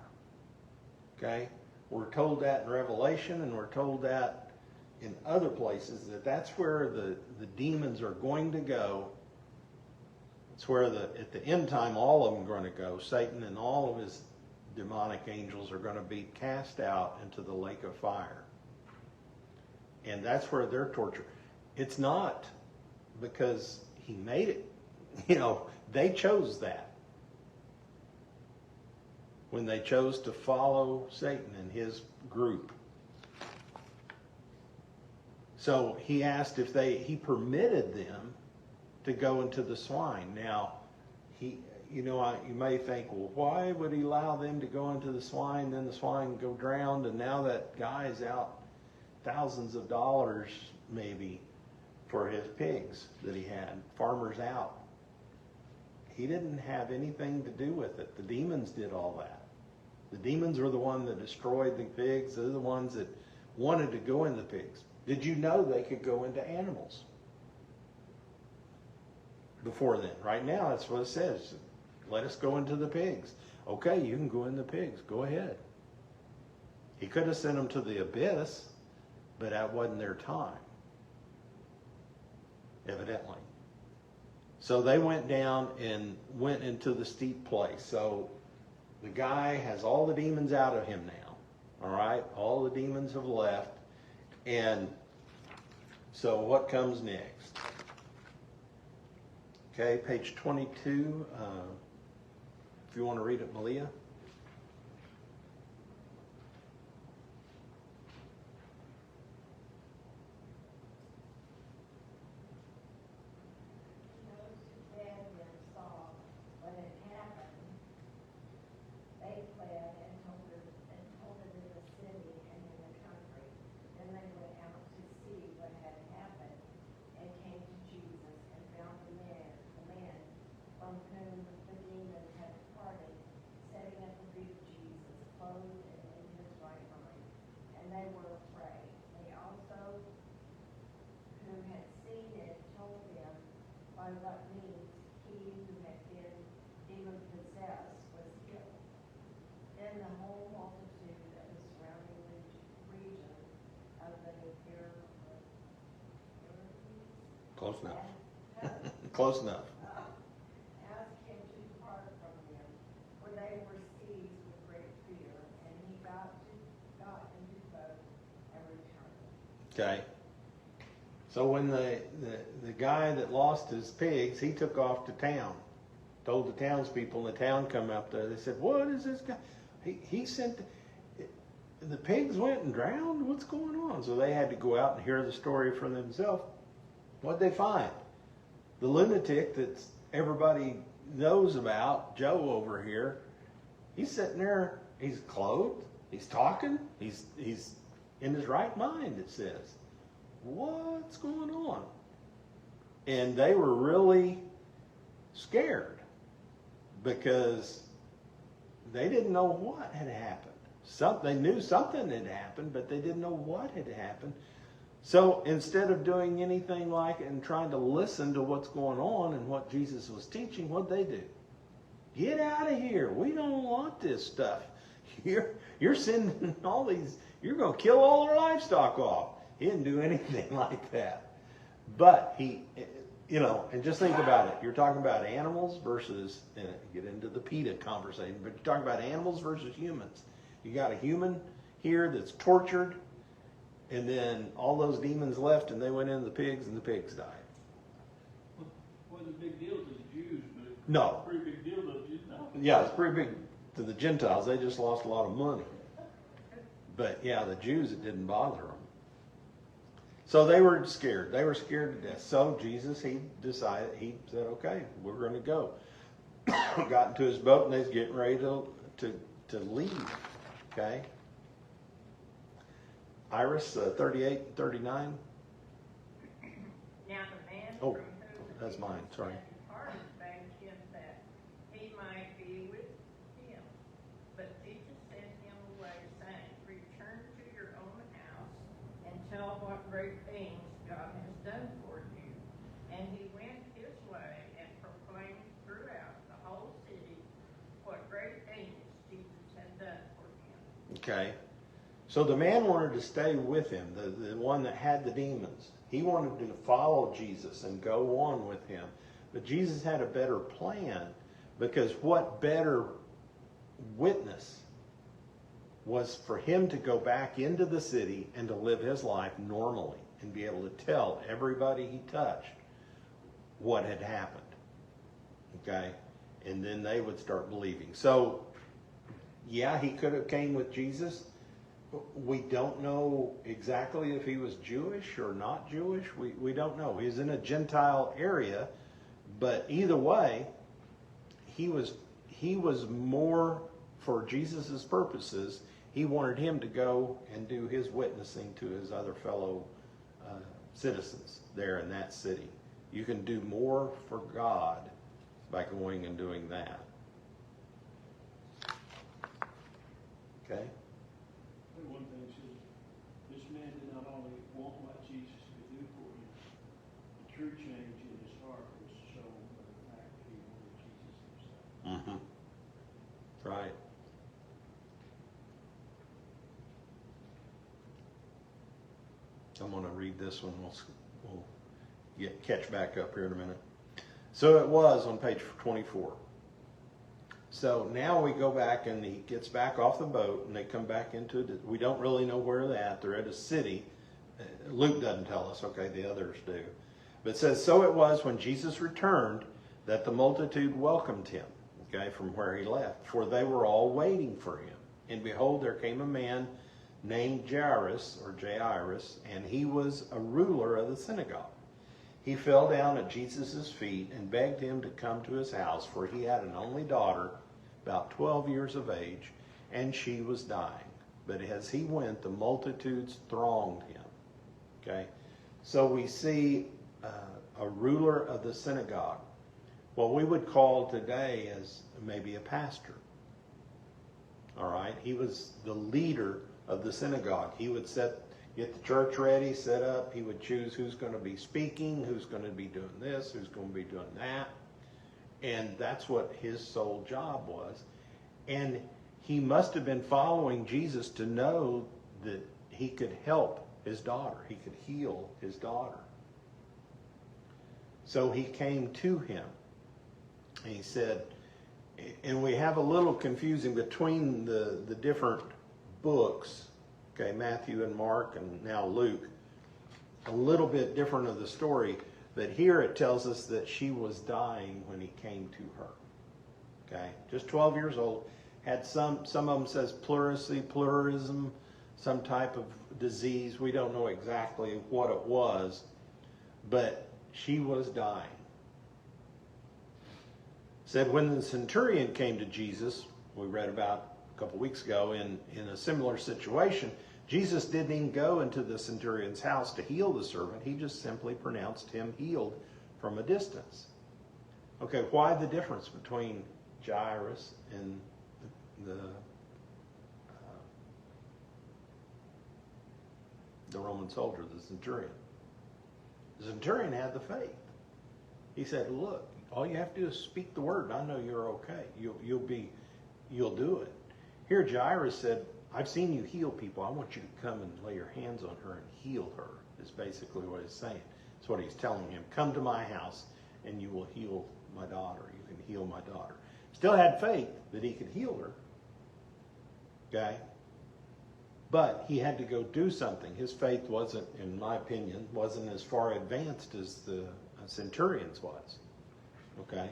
Okay? We're told that in Revelation, and we're told that in other places, that's where the demons are going to go. It's where at the end time all of them are going to go. Satan and all of his demonic angels are going to be cast out into the lake of fire. And that's where they're tortured. It's not because he made it. You know, they chose that. When they chose to follow Satan and his group. So he asked if he permitted them to go into the swine. Now, you may think, well, why would he allow them to go into the swine, then the swine go drowned, and now that guy's out thousands of dollars maybe for his pigs that he had, farmers out. He didn't have anything to do with it. The demons did all that. The demons were the ones that destroyed the pigs. They're the ones that wanted to go in the pigs. Did you know they could go into animals? Before then. Right now, that's what it says. Let us go into the pigs. Okay, you can go in the pigs. Go ahead. He could have sent them to the abyss, but that wasn't their time. Evidently. So they went down and went into the steep place. So the guy has all the demons out of him now. All right? All the demons have left. And so what comes next? Okay, page 22. If you want to read it, Malia. What means he who had been demon-possessed was healed. Then the whole multitude of the surrounding region of the Close enough. Close enough. asked him to depart from them, for they were seized with great fear, and he got into the boat and returned. Okay. So when the guy that lost his pigs, he took off to town, told the townspeople, and the town come up there. They said, "What is this guy? He sent the pigs went and drowned. What's going on?" So they had to go out and hear the story for themselves. What'd they find? The lunatic that everybody knows about, Joe over here. He's sitting there. He's clothed. He's talking. He's in his right mind. It says. What's going on? And they were really scared because they didn't know what had happened. They knew something had happened, but they didn't know what had happened. So instead of doing anything like it and trying to listen to what's going on and what Jesus was teaching, what'd they do? Get out of here. We don't want this stuff. You're sending all these, you're going to kill all our livestock off. He didn't do anything like that. But he, and just think about it. You're talking about animals versus, get into the PETA conversation, but you're talking about animals versus humans. You got a human here that's tortured, and then all those demons left, and they went into the pigs, and the pigs died. Wasn't a big deal to the Jews, but No. pretty big deal to the Jews now. Yeah, it's pretty big to the Gentiles, they just lost a lot of money. But yeah, the Jews, it didn't bother them. So they were scared. They were scared to death. So Jesus, he said, okay, we're going to go. Got into his boat and they was getting ready to leave. Okay. Iris, 38, 39. Now the man Oh, from whom that's mine, sorry. had departed begged him that he might be with him. But Jesus sent him away, saying, return to your own house and tell what great things God has done for you. And he went his way and proclaimed throughout the whole city what great things Jesus had done for him. Okay. So the man wanted to stay with him, the one that had the demons. He wanted to follow Jesus and go on with him. But Jesus had a better plan, because what better witness was for him to go back into the city and to live his life normally and be able to tell everybody he touched what had happened. Okay? And then they would start believing. So, yeah, he could have came with Jesus. We don't know exactly if he was Jewish or not Jewish. We don't know. He's in a Gentile area, but either way, he was more for Jesus's purposes. He wanted him to go and do his witnessing to his other fellow citizens there in that city. You can do more for God by going and doing that. Okay? One thing says, this man did not only want what Jesus could do for him, the true change in his heart was shown by the fact that he wanted Jesus himself. Mm-hmm. Right. I'm going to read this one. We'll catch back up here in a minute. So it was on page 24. So now we go back and he gets back off the boat and they come back into it. We don't really know where they're at. They're at a city. Luke doesn't tell us. Okay, the others do. But it says, so it was when Jesus returned that the multitude welcomed him, okay, from where he left. For they were all waiting for him. And behold, there came a man named Jairus, and he was a ruler of the synagogue. He fell down at Jesus' feet and begged him to come to his house, for he had an only daughter, about 12 years of age, and she was dying. But as he went, the multitudes thronged him. Okay? So we see a ruler of the synagogue, what we would call today as maybe a pastor. All right? He was the leader of the synagogue. He would get the church ready, set up. He would choose who's going to be speaking, who's going to be doing this, who's going to be doing that. And that's what his sole job was. And he must have been following Jesus to know that he could help his daughter. He could heal his daughter. So he came to him. And he said, and we have a little confusing between the different books, okay, Matthew and Mark and now Luke, a little bit different of the story, but here it tells us that she was dying when he came to her. Okay, just 12 years old, had some of them says pleurism, some type of disease. We don't know exactly what it was, but she was dying. Said when the centurion came to Jesus, we read about a couple weeks ago in a similar situation, Jesus didn't even go into the centurion's house to heal the servant. He just simply pronounced him healed from a distance. Okay, why the difference between Jairus and the Roman soldier, the centurion? The centurion had the faith. He said, look, all you have to do is speak the word, and I know you're okay. You'll do it. Here Jairus said, I've seen you heal people. I want you to come and lay your hands on her and heal her, is basically what he's saying. That's what he's telling him. Come to my house and you will heal my daughter. You can heal my daughter. Still had faith that he could heal her. Okay? But he had to go do something. His faith wasn't, in my opinion, wasn't as far advanced as the centurion's was. Okay?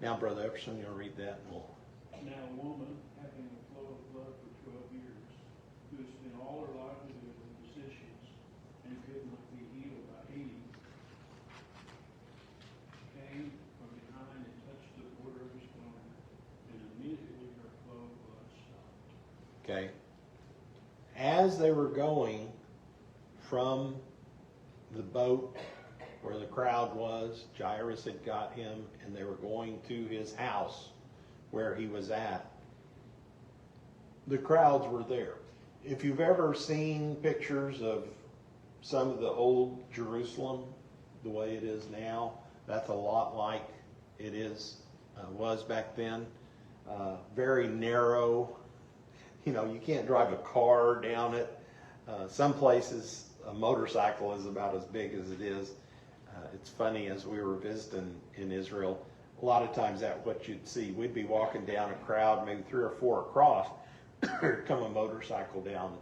Now, Brother Epperson, you'll read that and we'll... Now a woman having a flow of blood for 12 years, who had spent all her livelihood with physicians and could not be healed by any, came from behind and touched the border of his garment, and immediately her flow of blood stopped. Okay. As they were going from the boat where the crowd was, Jairus had got him, and they were going to his house where he was at. The crowds were there. If you've ever seen pictures of some of the old Jerusalem, the way it is now, that's a lot like it was back then. Very narrow. You know, you can't drive a car down it. Some places a motorcycle is about as big as it is. It's funny, as we were visiting in Israel, a lot of times that's what you'd see. We'd be walking down a crowd, maybe 3 or 4 across, there'd come a motorcycle down,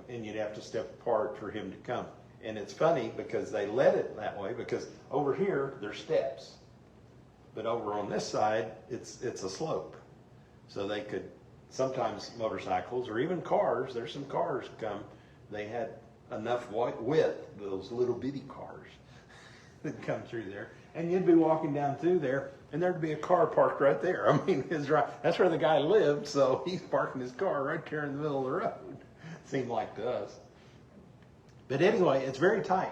and you'd have to step apart for him to come. And it's funny because they let it that way, because over here there's steps, but over on this side it's a slope. So they could, sometimes motorcycles or even cars, there's some cars come, they had enough width, those little bitty cars that come through there, and you'd be walking down through there, and there'd be a car parked right there. I mean, that's where the guy lived, so he's parking his car right there in the middle of the road. Seemed like to us. But anyway, it's very tight.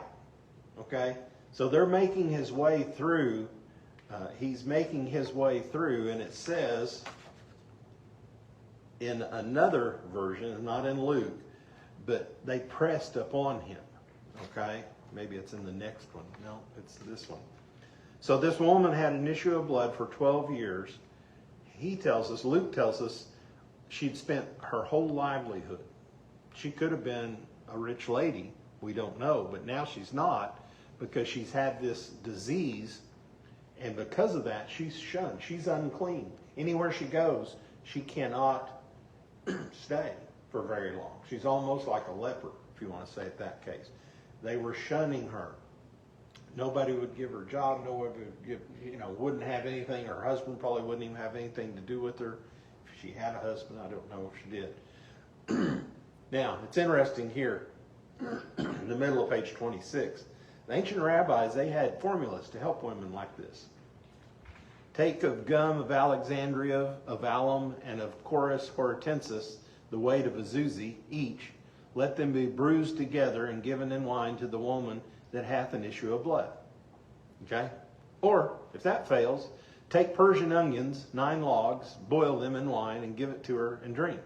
Okay, so they're making his way through. He's making his way through, and it says in another version, not in Luke, but they pressed upon him. Okay, maybe it's in the next one. No, it's this one. So this woman had an issue of blood for 12 years. He tells us, Luke tells us, she'd spent her whole livelihood. She could have been a rich lady. We don't know, but now she's not, because she's had this disease, and because of that, she's shunned. She's unclean. Anywhere she goes, she cannot stay for very long. She's almost like a leper, if you want to say it that case. They were shunning her. Nobody would give her a job. Nobody would give, wouldn't have anything. Her husband probably wouldn't even have anything to do with her. If she had a husband, I don't know if she did. Now, it's interesting here, in the middle of page 26, the ancient rabbis, they had formulas to help women like this. Take of gum of Alexandria, of alum, and of Corus hortensis, the weight of a zuzi, each. Let them be bruised together and given in wine to the woman that hath an issue of blood. Okay? Or, if that fails, take Persian onions, 9 logs, boil them in wine, and give it to her and drink.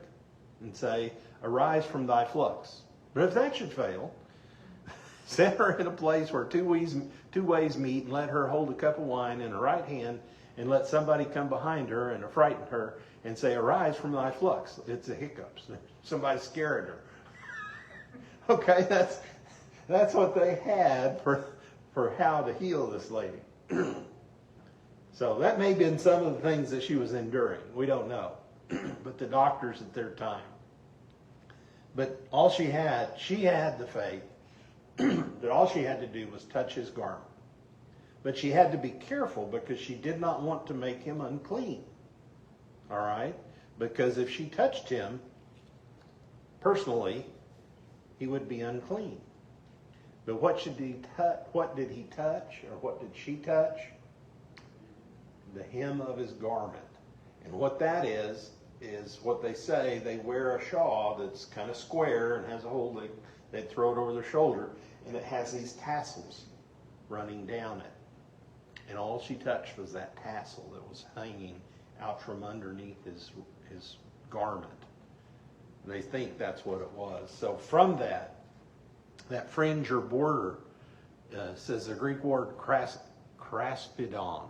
And say, arise from thy flux. But if that should fail, set her in a place where two ways meet, and let her hold a cup of wine in her right hand, and let somebody come behind her and affrighten her, and say, arise from thy flux. It's the hiccups. Somebody scared her. Okay, that's what they had for how to heal this lady. So that may have been some of the things that she was enduring. We don't know. But the doctors at their time. But all she had the faith that all she had to do was touch his garment. But she had to be careful, because she did not want to make him unclean. All right? Because if she touched him personally, he would be unclean. But what did he touch, or what did she touch? The hem of his garment. And what that is what they say. They wear a shawl that's kind of square and has a hole. They throw it over their shoulder, and it has these tassels running down it. And all she touched was that tassel that was hanging out from underneath his garment. They think that's what it was. So from that fringe or border, says the Greek word kraspidon,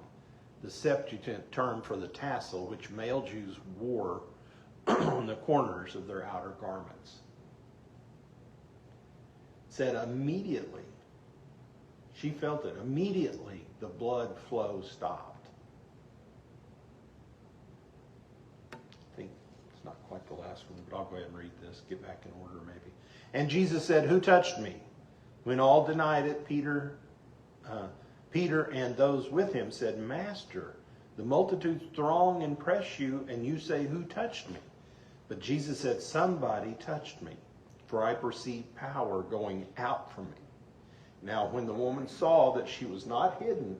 the Septuagint term for the tassel which male Jews wore on the corners of their outer garments. It said immediately, she felt it, immediately the blood flow stopped. I think it's not quite the last one, but I'll go ahead and read this, get back in order maybe. And Jesus said, who touched me? When all denied it, Peter and those with him said, Master, The multitudes throng and press you, and you say, who touched me? But Jesus said, somebody touched me, for I perceive power going out from me. Now when the woman saw that she was not hidden,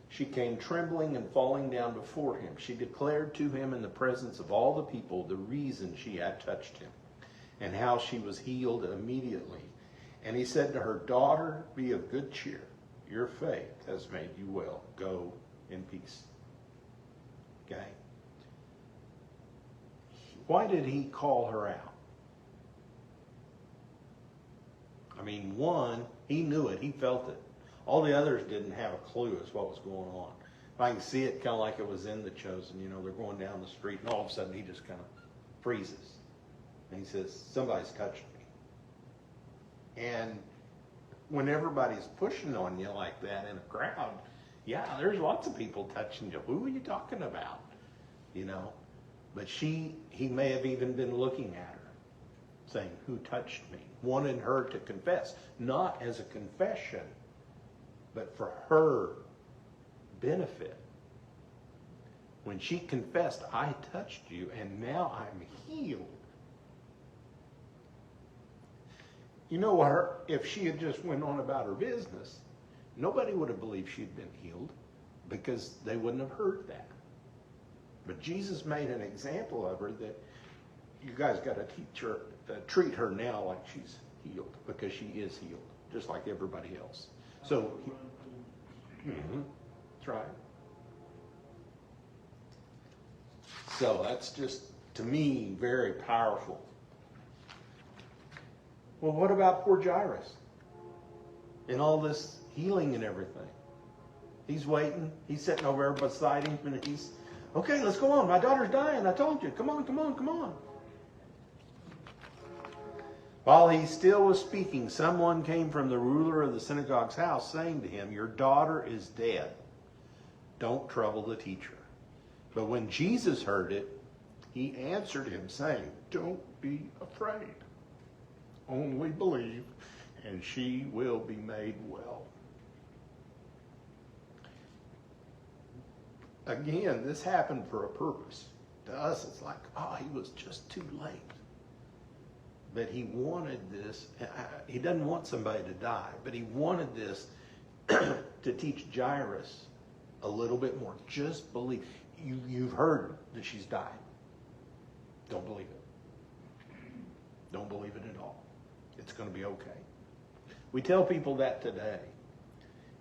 she came trembling and falling down before him. She declared to him in the presence of all the people the reason she had touched him, and how she was healed immediately. And he said to her, daughter, be of good cheer. Your faith has made you well. Go in peace. Okay? Why did he call her out? I mean, one, he knew it. He felt it. All the others didn't have a clue as what was going on. I can see it kind of like it was in The Chosen. You know, they're going down the street, and all of a sudden he just kind of freezes. And he says, somebody's touched me. And when everybody's pushing on you like that in a crowd, yeah, there's lots of people touching you. Who are you talking about? You know? But he may have even been looking at her, saying, who touched me? Wanted her to confess, not as a confession, but for her benefit. When she confessed, I touched you, and now I'm healed. You know, if she had just went on about her business, nobody would have believed she'd been healed, because they wouldn't have heard that. But Jesus made an example of her that you guys got to treat her now like she's healed, because she is healed, just like everybody else. So, that's right. So that's just, to me, very powerful. Well, what about poor Jairus? And all this healing and everything. He's waiting. He's sitting over there beside him, and he's, okay, let's go on. My daughter's dying. I told you. Come on, come on, come on. While he still was speaking, someone came from the ruler of the synagogue's house, saying to him, your daughter is dead. Don't trouble the teacher. But when Jesus heard it, he answered him, saying, don't be afraid. Only believe, and she will be made well. Again, this happened for a purpose. To us, it's like, oh, he was just too late. But he wanted this. He doesn't want somebody to die, but he wanted this to teach Jairus a little bit more. Just believe. You've heard that she's died. Don't believe it. Don't believe it at all. It's going to be okay. We tell people that today,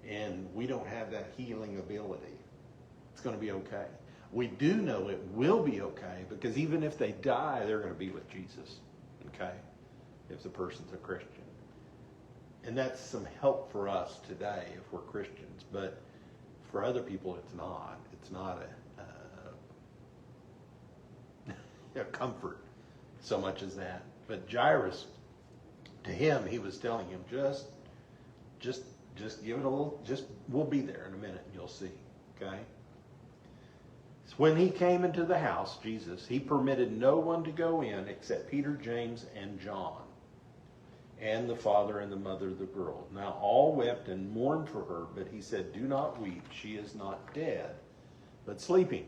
and we don't have that healing ability. It's going to be okay. We do know it will be okay, because even if they die, they're going to be with Jesus. Okay? If the person's a Christian. And that's some help for us today if we're Christians. But for other people, it's not. It's not a comfort so much as that. But Jairus, to him, he was telling him, just give it a little, we'll be there in a minute and you'll see. Okay? So when he came into the house, Jesus, he permitted no one to go in except Peter, James, and John, and the father and the mother of the girl. Now all wept and mourned for her, but he said, do not weep, she is not dead, but sleeping.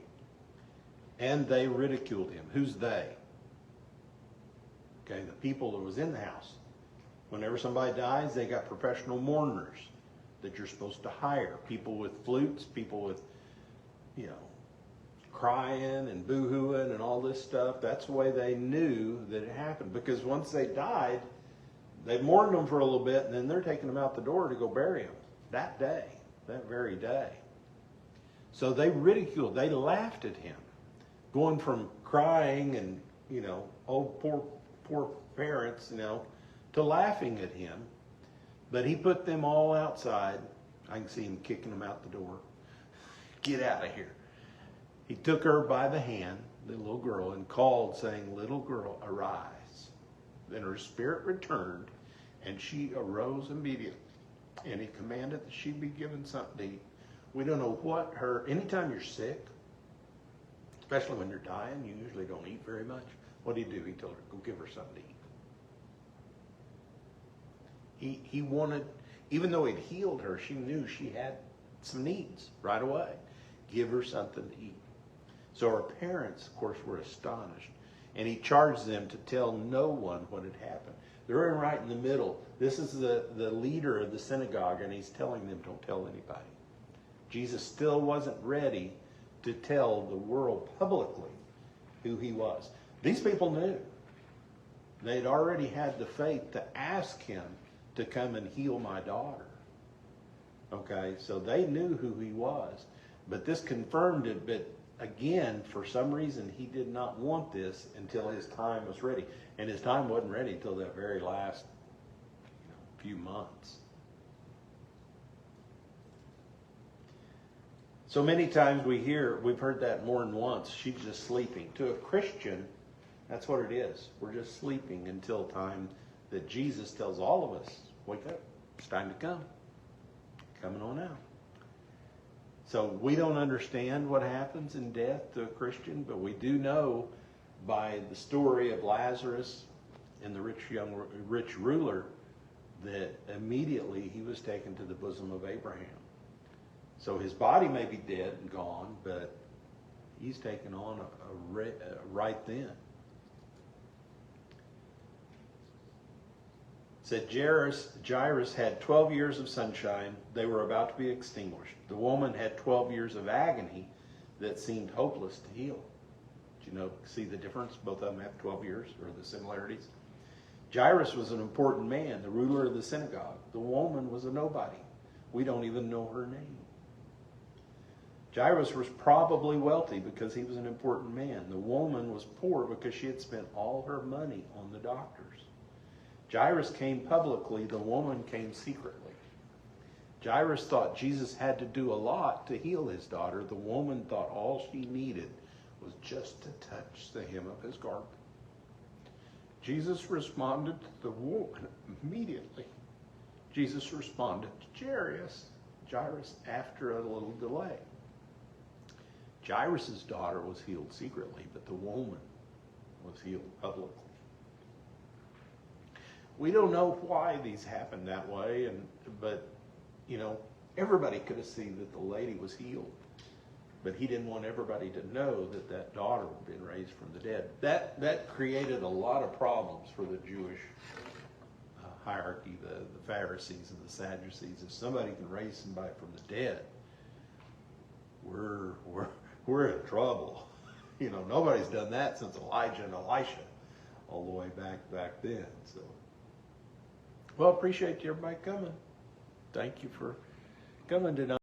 And they ridiculed him. Who's they? Okay, the people that was in the house. Whenever somebody dies, they got professional mourners that you're supposed to hire. People with flutes, people with, crying and boo-hooing and all this stuff. That's the way they knew that it happened. Because once they died, they mourned them for a little bit, and then they're taking them out the door to go bury them that day, that very day. So they ridiculed, they laughed at him, going from crying and, oh, poor parents, to laughing at him. But he put them all outside. I can see him kicking them out the door. Get out of here. He took her by the hand, the little girl, and called, saying, little girl, arise. Then her spirit returned, and she arose immediately. And he commanded that she be given something to eat. We don't know what anytime you're sick, especially when you're dying, you usually don't eat very much. What did he do? He told her, go give her something to eat. He wanted, even though he'd healed her, she knew she had some needs right away. give her something to eat. So her parents, of course, were astonished. And he charged them to tell no one what had happened. They're in right in the middle. This is the leader of the synagogue, and he's telling them, don't tell anybody. Jesus still wasn't ready to tell the world publicly who he was. These people knew. They'd already had the faith to ask him to come and heal my daughter. Okay, so they knew who he was. But this confirmed it, but again, for some reason, he did not want this until his time was ready. And his time wasn't ready until that very last few months. So many times we've heard that more than once, she's just sleeping. To a Christian, that's what it is. We're just sleeping until time that Jesus tells all of us, wake up, it's time to come. Coming on out. So we don't understand what happens in death to a Christian, but we do know by the story of Lazarus and the rich ruler that immediately he was taken to the bosom of Abraham. So his body may be dead and gone, but he's taken on right then. It said Jairus had 12 years of sunshine. They were about to be extinguished. The woman had 12 years of agony that seemed hopeless to heal. Do you see the difference? Both of them have 12 years, or the similarities. Jairus was an important man, the ruler of the synagogue. The woman was a nobody. We don't even know her name. Jairus was probably wealthy because he was an important man. The woman was poor because she had spent all her money on the doctors. Jairus came publicly, the woman came secretly. Jairus thought Jesus had to do a lot to heal his daughter. The woman thought all she needed was just to touch the hem of his garment. Jesus responded to the woman immediately. Jesus responded to Jairus after a little delay. Jairus' daughter was healed secretly, but the woman was healed publicly. We don't know why these happened that way, but everybody could have seen that the lady was healed. But he didn't want everybody to know that that daughter had been raised from the dead. That created a lot of problems for the Jewish hierarchy, the Pharisees and the Sadducees. If somebody can raise somebody from the dead, we're in trouble. Nobody's done that since Elijah and Elisha, all the way back then. So, well, appreciate everybody coming. Thank you for coming tonight.